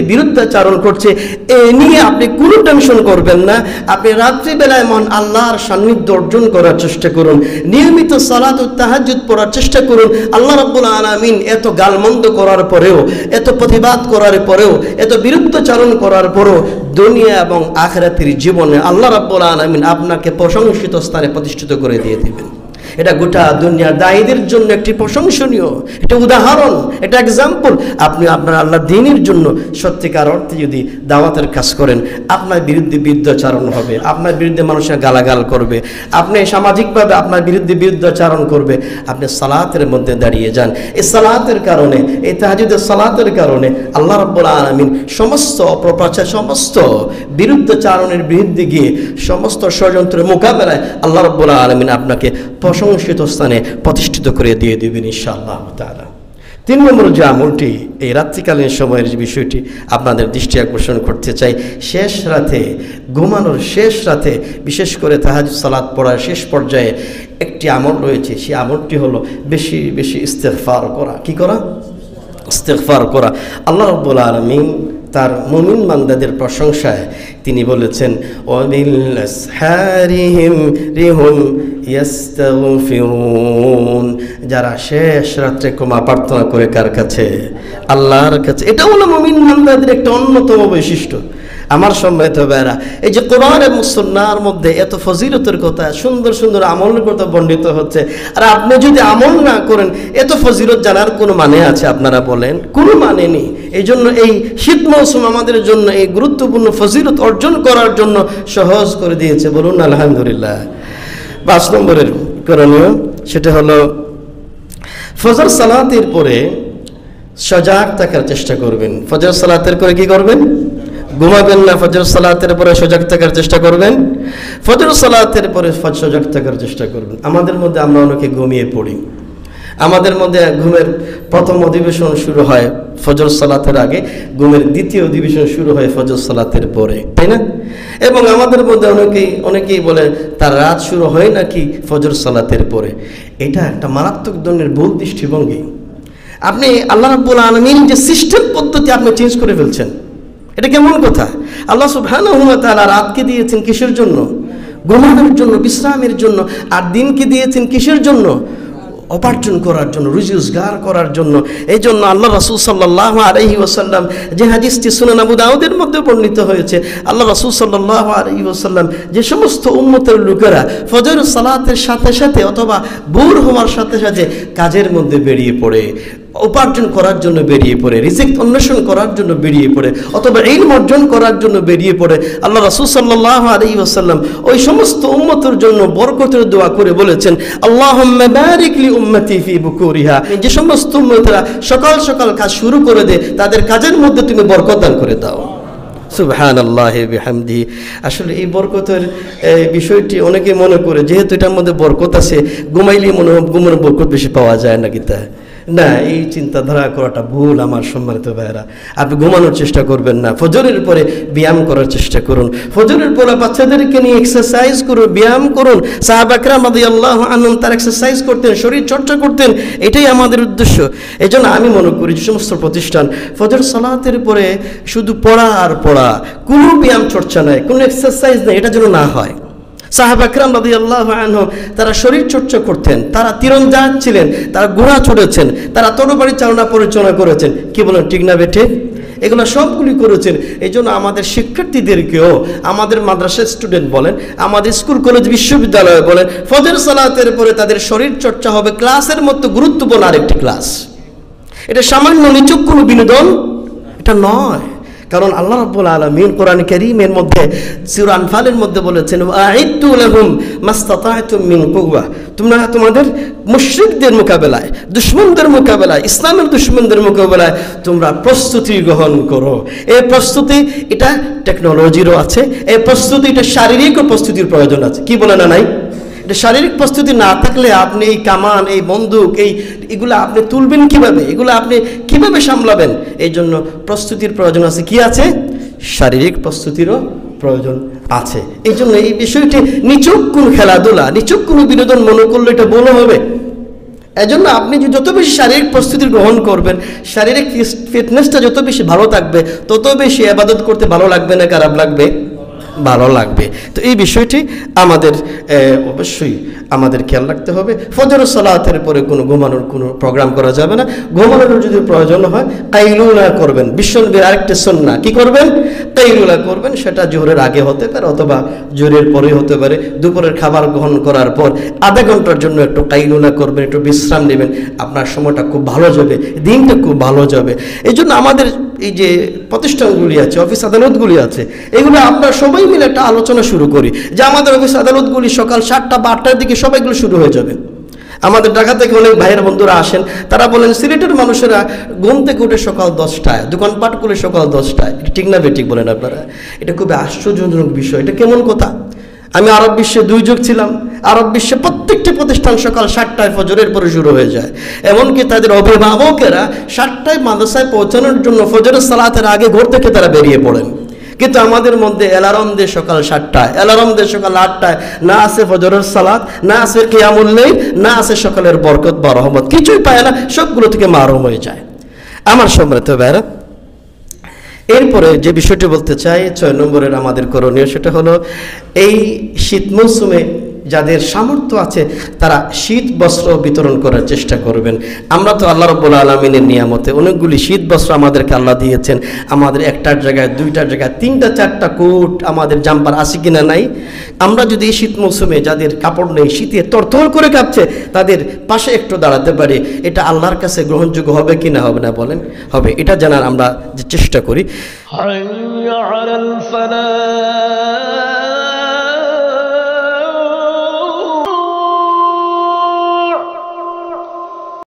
বিরুদ্ধাচারণ করছে, এ নিয়ে আপনি কোনো টেনশন করবেন না। আপনি রাত্রিবেলায় আল্লাহর সান্নিধ্য অর্জন করার চেষ্টা করুন, নিয়মিত সালাতুত তাহাজ্জুদ পড়ার চেষ্টা করুন। আল্লাহ রাব্বুল আলামিন এত গালমন্দ করার পরেও, এত প্রতিবাদ করার পরেও, এত বিরুদ্ধাচারণ করার পরেও দুনিয়া এবং আখিরাতের জীবনে আল্লাহ রাব্বুল আলামিন আপনাকে প্রশংসিত স্থানে প্রতিষ্ঠিত করে দিয়ে দিবেন। এটা গোটা দুনিয়ার দায়ীদের জন্য একটি প্রশংসনীয়, এটা উদাহরণ, এটা এক্সাম্পল। আপনি আপনার আল্লাহ দ্বীনের জন্য সত্যিকার অর্থে যদি দাওয়াতের কাজ করেন, আপনার বিরুদ্ধে বিরুদ্ধাচারণ হবে, আপনার বিরুদ্ধে মানুষের গালাগাল করবে, আপনি সামাজিকভাবে আপনার বিরুদ্ধে বিরুদ্ধাচারণ করবে। আপনি সালাতের মধ্যে দাঁড়িয়ে যান। এই সালাতের কারণে, এই তাহাজ্জুদের সালাতের কারণে আল্লাহ রাব্বুল আলামিন সমস্ত অপপ্রচার, সমস্ত বিরুদ্ধাচারণের বিরুদ্ধে গিয়ে সমস্ত ষড়যন্ত্রের মোকাবেলায় আল্লাহ রাব্বুল আলামিন আপনাকে প্রশংসিত স্থানে প্রতিষ্ঠিত করে দিয়ে দেবেন ইনশাআল্লাহ তাআলা। 3 নম্বর যে আমলটি, এই রাত্রিকালীন সময়ের যে বিষয়টি আপনাদের দৃষ্টি আকর্ষণ করতে চাই, শেষ রাতে, ঘুমানোর শেষ রাতে, বিশেষ করে তাহাজ্জুদ সালাত পড়ার শেষ পর্যায়ে একটি আমল রয়েছে। সেই আমলটি হলো বেশি বেশি ইস্তেগফার করা। কি করা? ইস্তেগফার করা। আল্লাহ রাব্বুল আলামিন তার মুমিন বান্দাদের প্রশংসায় তিনি বলেছেন, ওয়াবিল আসহারিহিম রিহুম ইয়াস্তাগফিরুন, যারা শেষ রাত্রে ক্ষমা প্রার্থনা করে কার কাছে? আল্লাহর কাছে। এটা হলো মুমিন বান্দাদের একটা অন্যতম বৈশিষ্ট্য। আমার সম্মানিত ভাইরা, এই যে কোরআন এবং সুন্নাহর মধ্যে এত ফজিলতের কথা, সুন্দর সুন্দর আমলের কথা বর্ণিত হচ্ছে, আর আপনি যদি আমল না করেন, এত ফজিলত জানার কোনো মানে আছে? আপনারা বলেন, কোনো মানে নেই। এই জন্য এই শীত মৌসুম আমাদের জন্য এই গুরুত্বপূর্ণ ফজিলত অর্জন করার জন্য সহজ করে দিয়েছে। বলুন আলহামদুলিল্লাহ। 5 নম্বরের করণীয়, সেটা হলো ফজর সালাতের পরে সজাগ থাকার চেষ্টা করবেন। ফজর সালাতের পরে কি করবেন? ঘুমাবেন না, ফজর সালাতের পরে সজাগ থাকার চেষ্টা করবেন। ফজর সালাতের পরে সজাগ থাকার চেষ্টা করবেন। আমাদের মধ্যে আমরা অনেকে ঘুমিয়ে পড়ি। আমাদের মধ্যে ঘুমের প্রথম অধিবেশন শুরু হয় ফজর সালাতের আগে, ঘুমের দ্বিতীয় অধিবেশন শুরু হয় ফজর সালাতের পরে, তাই না? এবং আমাদের মধ্যে অনেকেই বলে তার রাত শুরু হয় নাকি ফজর সালাতের পরে। এটা একটা মারাত্মক ধরনের ভুল দৃষ্টিভঙ্গি। আপনি আল্লাহ রাব্বুল আলামিন যে সিস্টেম পদ্ধতি আপনি চেঞ্জ করে ফেলছেন, এটা কেমন কথা? আল্লাহ সুবহানাহু ওয়া তাআলা রাতকে দিয়েছেন কিসের জন্য? ঘুমানোর জন্য, বিশ্রামের জন্য। আর দিনকে দিয়েছেন কিসের জন্য? উপার্জন করার জন্য, রুজি রোজগার করার জন্য। এই জন্য আল্লাহ রাসূল সাল্লাল্লাহু আলাইহি ওয়াসাল্লাম, যে হাদিসটি সুনান আবু দাউদের মধ্যে বর্ণিত হয়েছে, আল্লাহ রাসূল সাল্লাল্লাহু আলাইহি ওয়াসাল্লাম যে সমস্ত উম্মতের লোকেরা ফজর সালাতের সাথে সাথে অথবা ভোর হওয়ার সাথে সাথে কাজের মধ্যে বেরিয়ে পড়ে, উপার্জন করার জন্য বেরিয়ে পড়ে, রিজিক অন্বেষণ করার জন্য বেরিয়ে পড়ে, অথবা ইলম অর্জন করার জন্য বেরিয়ে পড়ে, আল্লাহ রাসূল সাল্লাল্লাহু আলাইহি ওয়াসাল্লাম ওই সমস্ত উম্মতের জন্য বরকতের দোয়া করে বলেছেন, আল্লাহুম্মা বারিক লি উম্মতি ফি বুকুরিহা। যে সমস্ত উম্মতেরা সকাল সকাল কাজ শুরু করে দেয়, তাদের কাজের মধ্যে তুমি বরকত দান করে দাও। সুবহানাল্লাহি বিহামদিহি। আসলে এই বরকতের বিষয়টি অনেকে মনে করে যেহেতু এটার মধ্যে বরকত আছে, ঘুমাইলে মনে হয় ঘুমের বরকত বেশি পাওয়া যায় নাকি? তা না, এই চিন্তাধারা করাটা ভুল আমার সম্মানিত ভাইরা। আপনি ঘুমানোর চেষ্টা করবেন না, ফজরের পরে ব্যায়াম করার চেষ্টা করুন। ফজরের পরে বাচ্চাদেরকে নিয়ে এক্সারসাইজ করুন, ব্যায়াম করুন। সাহাবা কেরাম রাদিয়াল্লাহু আনহুম তারা এক্সারসাইজ করতেন, শরীর চর্চা করতেন। এটাই আমাদের উদ্দেশ্য। এই জন্য আমি মনে করি যে সমস্ত প্রতিষ্ঠান ফজর সালাতের পরে শুধু পড়া আর পড়া, কোনো ব্যায়াম চর্চা নাই, কোনো এক্সারসাইজ নেই, এটা যেন না হয়। সাহাবা কেরাম রাদিয়াল্লাহু আনহুম তারা শরীর চর্চা করতেন, তারা তীরন্দাজ ছিলেন, তারা ঘোড়া চড়েছেন, তারা তরবারি চালনা পরিচালনা করেছেন। কি বলেন, ঠিক না বেঠে? এগুলো সবগুলি করেছেন। এই জন্য আমাদের শিক্ষার্থীদেরকেও, আমাদের মাদ্রাসা স্টুডেন্ট বলেন, আমাদের স্কুল কলেজ বিশ্ববিদ্যালয় বলেন, ফজর সালাতের পরে তাদের শরীর চর্চা হবে ক্লাসের মতো গুরুত্বপূর্ণ আরেকটি ক্লাস। এটা সামান্য নিছক কোনো বিনোদন এটা নয়। কারণ আল্লাহ রাব্বুল আলামিন কোরআন কারীমের মধ্যে সূরা আনফালের মধ্যে বলেছেন, আ'ইদ্দু লাহুম মাসতাতা'তুম মিন কুওয়া। তোমরা তোমাদের মুশরিকদের মোকাবেলায়, দুশমনদের মোকাবেলায়, ইসলামের দুশমনদের মোকাবেলায় তোমরা প্রস্তুতি গ্রহণ করো। এই প্রস্তুতি এটা টেকনোলজিরও আছে, এই প্রস্তুতি এটা শারীরিক প্রস্তুতির প্রয়োজন আছে। কি বলে না নাই? শারীরিক প্রস্তুতি না থাকলে আপনি এই কামান, এই বন্দুক, এগুলো আপনি তুলবেন কিভাবে? এগুলো আপনি কিভাবে সামলাবেন? এই জন্য প্রস্তুতির প্রয়োজন আছে। কি আছে? শারীরিক প্রস্তুতিরও প্রয়োজন আছে। এই জন্য এই বিষয়টি নিছক কোনো খেলাধুলা, নিছক কোনো বিনোদন মনে করলে এটা ভুল হবে। এজন্য আপনি যত বেশি শারীরিক প্রস্তুতি গ্রহণ করবেন, শারীরিক ফিটনেসটা যত বেশি ভালো থাকবে, তত বেশি ইবাদত করতে ভালো লাগবে না খারাপ লাগবে? ভালো লাগবে। তো এই বিষয়টি আমাদের অবশ্যই আমাদের খেয়াল রাখতে হবে। ফজর সালাতের পরে কোনো ঘুমানোর কোনো প্রোগ্রাম করা যাবে না। ঘুমানোর যদি প্রয়োজন হয় কাইলুলা করবেন। বিশ্বনবীর আরেকটা সুন্নাহ কি করবেন? কাইলুলা করবেন। সেটা জোহরের আগে হতে পারে অথবা জোহরের পরে হতে পারে। দুপুরের খাবার গ্রহণ করার পর আধা ঘন্টার জন্য একটু কাইলুলা করবেন, একটু বিশ্রাম নেবেন, আপনার সময়টা খুব ভালো যাবে, দিনটা খুব ভালো যাবে। এই জন্য আমাদের এই যে প্রতিষ্ঠানগুলি আছে, অফিস আদালতগুলি আছে, এগুলো আমরা সবাই মিলে একটা আলোচনা শুরু করি যে আমাদের অফিস আদালতগুলি সকাল 7টা বা 8টার দিকে সবাইগুলো শুরু হয়ে যাবে। আমাদের ঢাকা থেকে অনেক ভাইয়ের বন্ধুরা আসেন, তারা বলেন সিলেটের মানুষেরা ঘুম থেকে উঠে সকাল 10টায়, দোকানপাট করে সকাল 10টায়। ঠিক না বেঠিক বলেন আপনারা? এটা খুবই আশ্চর্যজনক বিষয়। এটা কেমন কথা? আমি আরব বিশ্বে 2 যুগ ছিলাম। আরব বিশ্বে প্রত্যেকটি প্রতিষ্ঠান সকাল 7টায় ফজরের পরে শুরু হয়ে যায়। এমনকি তাদের অভিভাবকেরা 7টায় মাদ্রাসায় পৌঁছানোর জন্য ফজরের সালাতের আগে ঘর থেকে তারা বেরিয়ে পড়েন। কিন্তু আমাদের মধ্যে অ্যালার্ম দিয়ে সকাল 7টায়, অ্যালার্ম দিয়ে সকাল 8টায়, না আছে ফজরের সালাত, না আছে কিয়ামুল লাইল, না আছে সকালের বরকত বা রহমত, কিছুই পায় না, সবগুলো থেকে মারুম হয়ে যায়। আমার সম্মানিত ভাইরা, এরপরে যে বিষয়টি বলতে চাই 6 নম্বরের আমাদের করণীয়, সেটা হলো এই শীত মৌসুমে যাদের সামর্থ্য আছে তারা শীত বস্ত্র বিতরণ করার চেষ্টা করবেন। আমরা তো আল্লাহ রাব্বুল আলামিনের নিয়ামতে অনেকগুলি শীত বস্ত্র আমাদেরকে আল্লাহ দিয়েছেন। আমাদের 1টার জায়গায় 2টার জায়গায় 3টা 4টা কোট, আমাদের জাম্পার আছে কিনা নাই? আমরা যদি এই শীত মৌসুমে যাদের কাপড় নেই, শীতে তরতর করে কাঁপছে, তাদের পাশে একটু দাঁড়াতে পারি, এটা আল্লাহর কাছে গ্রহণযোগ্য হবে কি না হবে না বলেন? হবে। এটা জানার আমরা যে চেষ্টা করি।